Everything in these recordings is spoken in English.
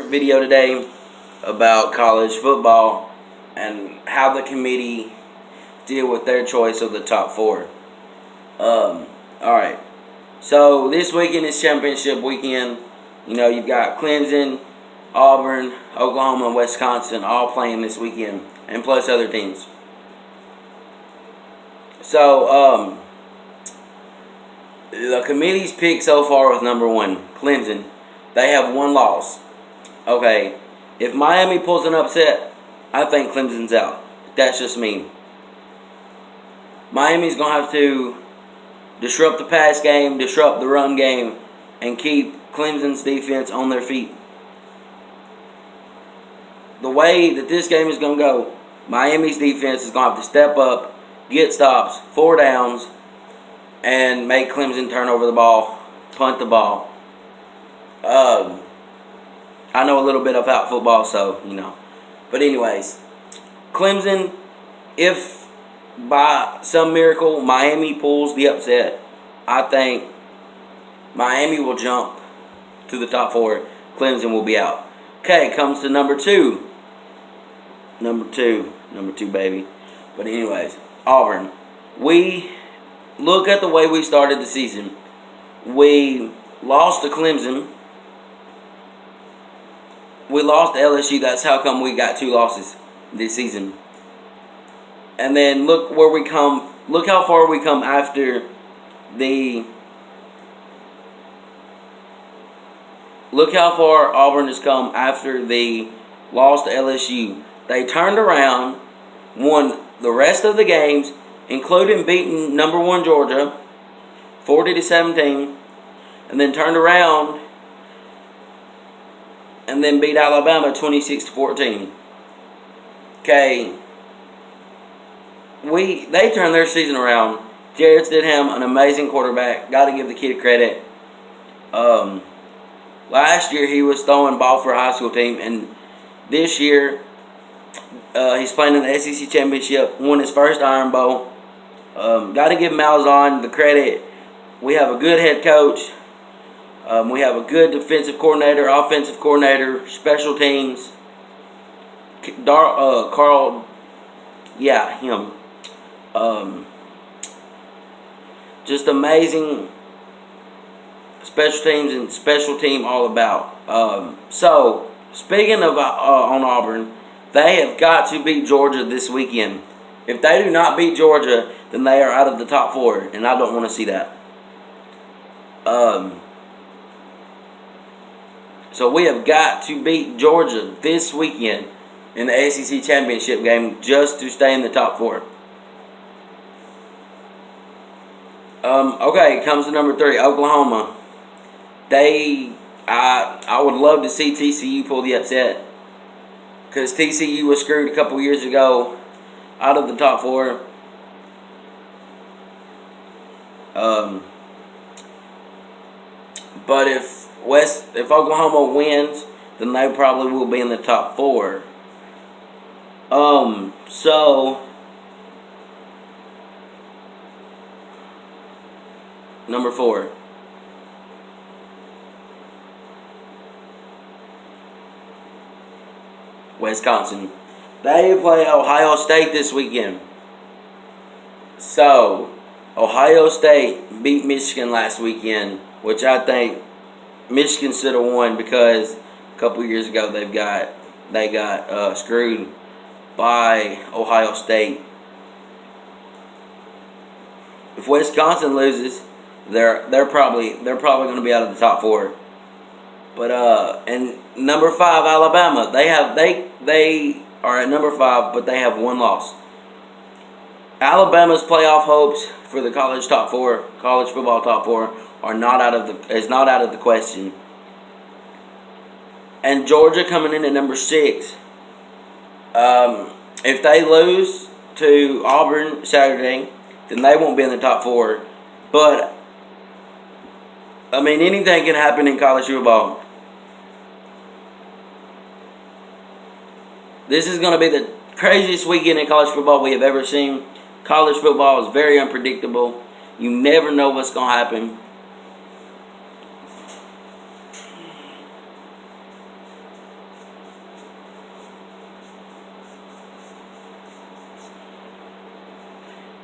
Video today about college football and how the committee deal with their choice of the top four. Alright. So this weekend is championship weekend. You've got Clemson, Auburn, Oklahoma, and Wisconsin all playing this weekend, and plus other teams. So, the committee's pick so far was number one, Clemson. They have one loss. Okay, if Miami pulls an upset, I think Clemson's out. That's just me. Miami's going to have to disrupt the pass game, disrupt the run game, and keep Clemson's defense on their feet. The way that this game is going to go, Miami's defense is going to have to step up, get stops, 4 downs, and make Clemson turn over the ball, punt the ball. I know a little bit about football, so, But anyways, Clemson, if by some miracle Miami pulls the upset, I think Miami will jump to the top four. Clemson will be out. Okay, comes to number two. Number two, baby. But anyways, Auburn. We look at the way we started the season. We lost to Clemson. We lost to LSU. That's how come we got 2 losses this season. And then look where we come. Look how far we come after the. Look how far Auburn has come after the loss to LSU. They turned around, won the rest of the games, including beating number 1 Georgia, 40-17, and then turned around and then beat Alabama 26-14. Okay, they turned their season around. Jarrett Stidham, an amazing quarterback. Got to give the kid credit. Last year he was throwing ball for a high school team, and this year he's playing in the SEC championship. Won his first Iron Bowl. Got to give Malzahn the credit. We have a good head coach. We have a good defensive coordinator, offensive coordinator, special teams. Carl, yeah, him. Just amazing special teams and special team all about. So, speaking of on Auburn, they have got to beat Georgia this weekend. If they do not beat Georgia, then they are out of the top 4, and I don't want to see that. So we have got to beat Georgia this weekend in the ACC championship game just to stay in the top 4. Okay, comes to number 3, Oklahoma. I would love to see TCU pull the upset, because TCU was screwed a couple years ago out of the top 4. But if Oklahoma wins, then they probably will be in the top 4. So number 4. Wisconsin. They play Ohio State this weekend. So, Ohio State beat Michigan last weekend, which I think Michigan should have won, because a couple years ago they got screwed by Ohio State. If Wisconsin loses, they're probably going to be out of the top 4. But and number 5, Alabama, they are at number 5, but they have 1 loss. Alabama's playoff hopes for the college football top 4 is not out of the question. And Georgia coming in at number 6. If they lose to Auburn Saturday, then they won't be in the top 4. But I mean, anything can happen in college football. This is going to be the craziest weekend in college football we have ever seen. College football is very unpredictable. You never know what's going to happen.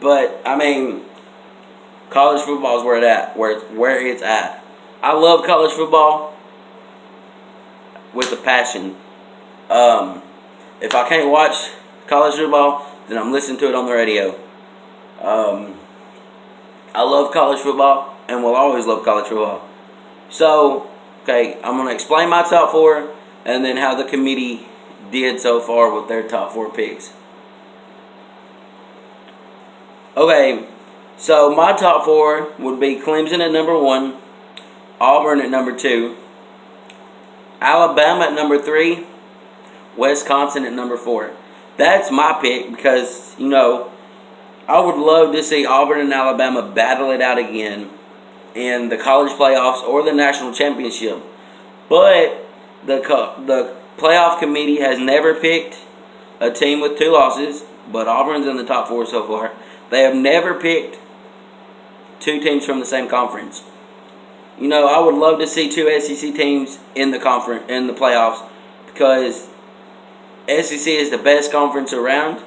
But I mean, college football is where it's at. I love college football with a passion. If I can't watch college football, then I'm listening to it on the radio. I love college football and will always love college football. So, okay, I'm going to explain my top four and then how the committee did so far with their top four picks. Okay, so my top four would be Clemson at number 1, Auburn at number 2, Alabama at number 3, Wisconsin at number 4. That's my pick because, I would love to see Auburn and Alabama battle it out again in the college playoffs or the national championship. But the playoff committee has never picked a team with 2 losses, but Auburn's in the top 4 so far. They have never picked 2 teams from the same conference. I would love to see 2 SEC teams in the playoffs because SEC is the best conference around.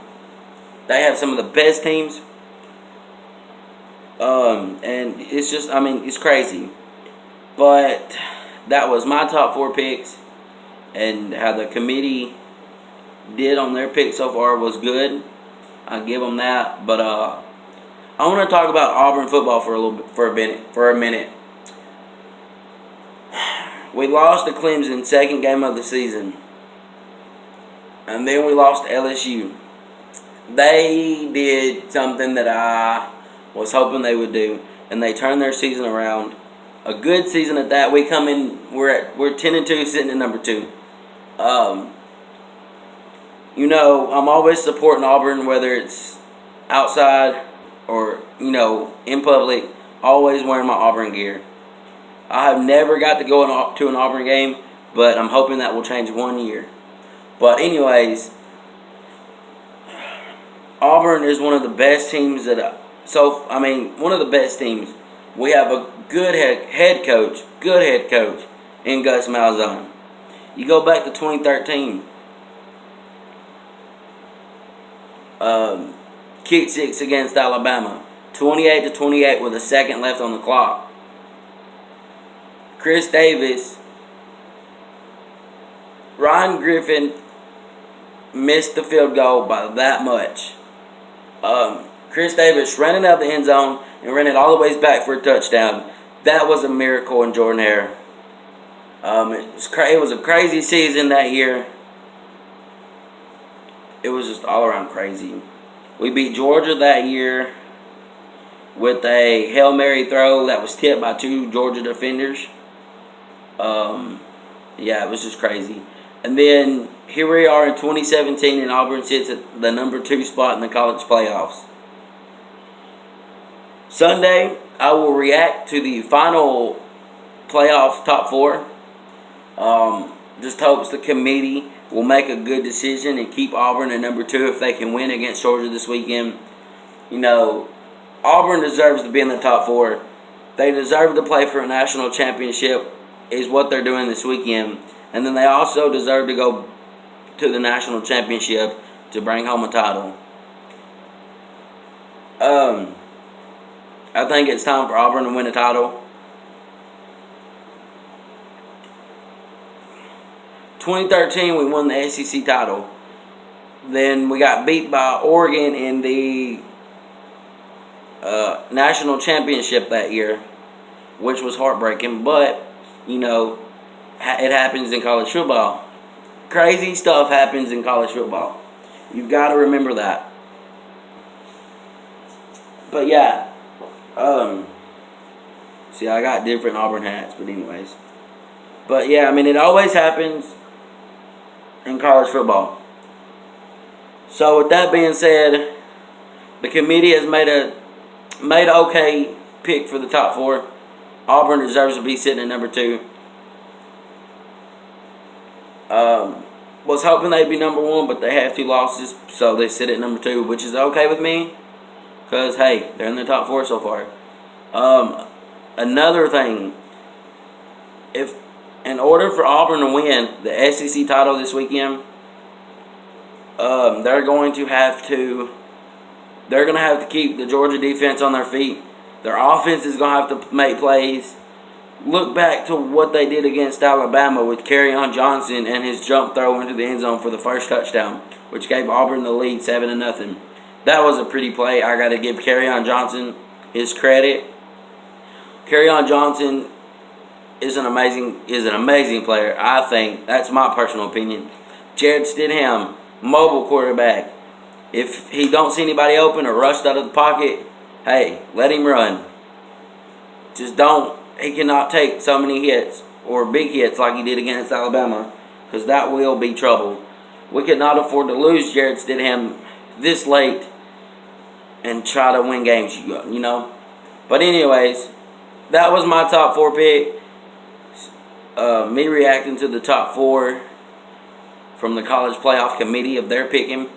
They have some of the best teams. And it's just, it's crazy. But that was my top 4 picks. And how the committee did on their picks so far was good. I give them that. But I want to talk about Auburn football for a minute. We lost to Clemson second game of the season. And then we lost to LSU. They did something that I was hoping they would do, and they turned their season around. A good season at that. We come in, we're 10-2, sitting at number 2. I'm always supporting Auburn, whether it's outside or in public. Always wearing my Auburn gear. I have never got to go to an Auburn game, but I'm hoping that will change one year. But anyways, Auburn is one of the best teams one of the best teams. We have a good head coach in Gus Malzahn. You go back to 2013. Kick 6 against Alabama. 28-28 with a second left on the clock. Chris Davis, Ryan Griffin missed the field goal by that much. Chris Davis ran it out the end zone and ran it all the way back for a touchdown. That was a miracle in Jordan-Hare. It was a crazy season that year. It was just all around crazy. We beat Georgia that year with a Hail Mary throw that was tipped by 2 Georgia defenders. It was just crazy. And then here we are in 2017, and Auburn sits at the number 2 spot in the college playoffs. Sunday, I will react to the final playoff top 4. Just hopes the committee will make a good decision and keep Auburn at number 2 if they can win against Georgia this weekend. Auburn deserves to be in the top 4. They deserve to play for a national championship, is what they're doing this weekend. And then they also deserve to go to the national championship to bring home a title. I think it's time for Auburn to win a title. 2013, we won the SEC title. Then we got beat by Oregon in the national championship that year, which was heartbreaking. But, it happens in college football. Crazy stuff happens in college football. You've got to remember that. But yeah, see, I got different Auburn hats, but anyways. But yeah, it always happens in college football. So with that being said, the committee has made an okay pick for the top 4. Auburn deserves to be sitting at number 2. Was hoping they'd be number 1, but they have 2 losses, so they sit at number 2, which is okay with me, because, hey, they're in the top 4 so far. Another thing, if in order for Auburn to win the SEC title this weekend, they're going to have to They're going to have to keep the Georgia defense on their feet. Their offense is going to have to make plays. Look back to what they did against Alabama with Kerryon Johnson and his jump throw into the end zone for the first touchdown, which gave Auburn the lead 7-0. That was a pretty play. I got to give Kerryon Johnson his credit. Kerryon Johnson is an amazing player. I think that's my personal opinion. Jared Stidham, mobile quarterback. If he don't see anybody open or rushed out of the pocket, hey, let him run. Just don't. He cannot take so many hits or big hits like he did against Alabama, because that will be trouble. We cannot afford to lose Jared Stidham this late and try to win games, you know. But anyways, that was my top 4 pick. Me reacting to the top 4 from the college playoff committee of their picking.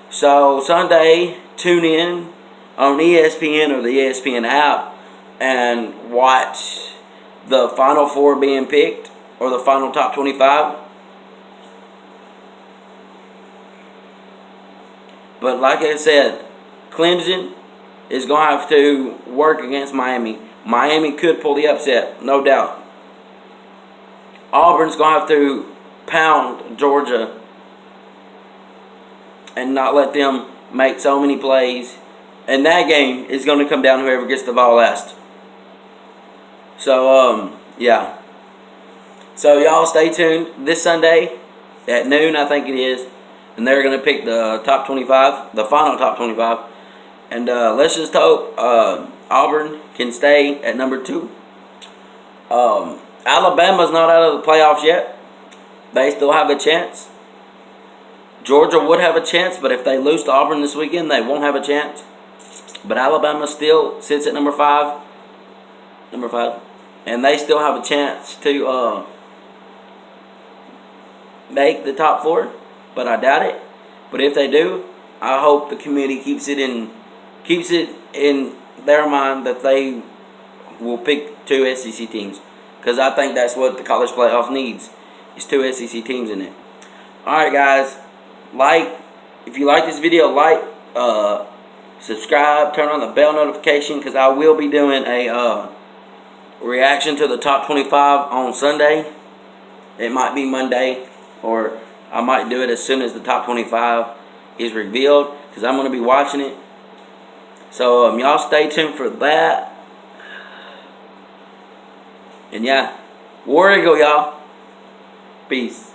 So Sunday, tune in on ESPN or the ESPN app and watch the final 4 being picked, or the final top 25. But like I said, Clemson is going to have to work against Miami. Miami could pull the upset, no doubt. Auburn's going to have to pound Georgia and not let them make so many plays. And that game is going to come down to whoever gets the ball last. So, yeah. So, y'all stay tuned this Sunday at noon, I think it is. And they're going to pick the top 25, the final top 25. And let's just hope Auburn can stay at number 2. Alabama's not out of the playoffs yet. They still have a chance. Georgia would have a chance, but if they lose to Auburn this weekend, they won't have a chance. But Alabama still sits at number 5. And they still have a chance to make the top 4, but I doubt it. But if they do, I hope the committee keeps it in their mind that they will pick 2 SEC teams, because I think that's what the college playoff needs, is 2 SEC teams in it. All right, guys, if you like this video, subscribe, turn on the bell notification, because I will be doing a reaction to the top 25 on Sunday. It might be Monday, or I might do it as soon as the top 25 is revealed, because I'm going to be watching it. So y'all stay tuned for that. And yeah, War Eagle, y'all. Peace.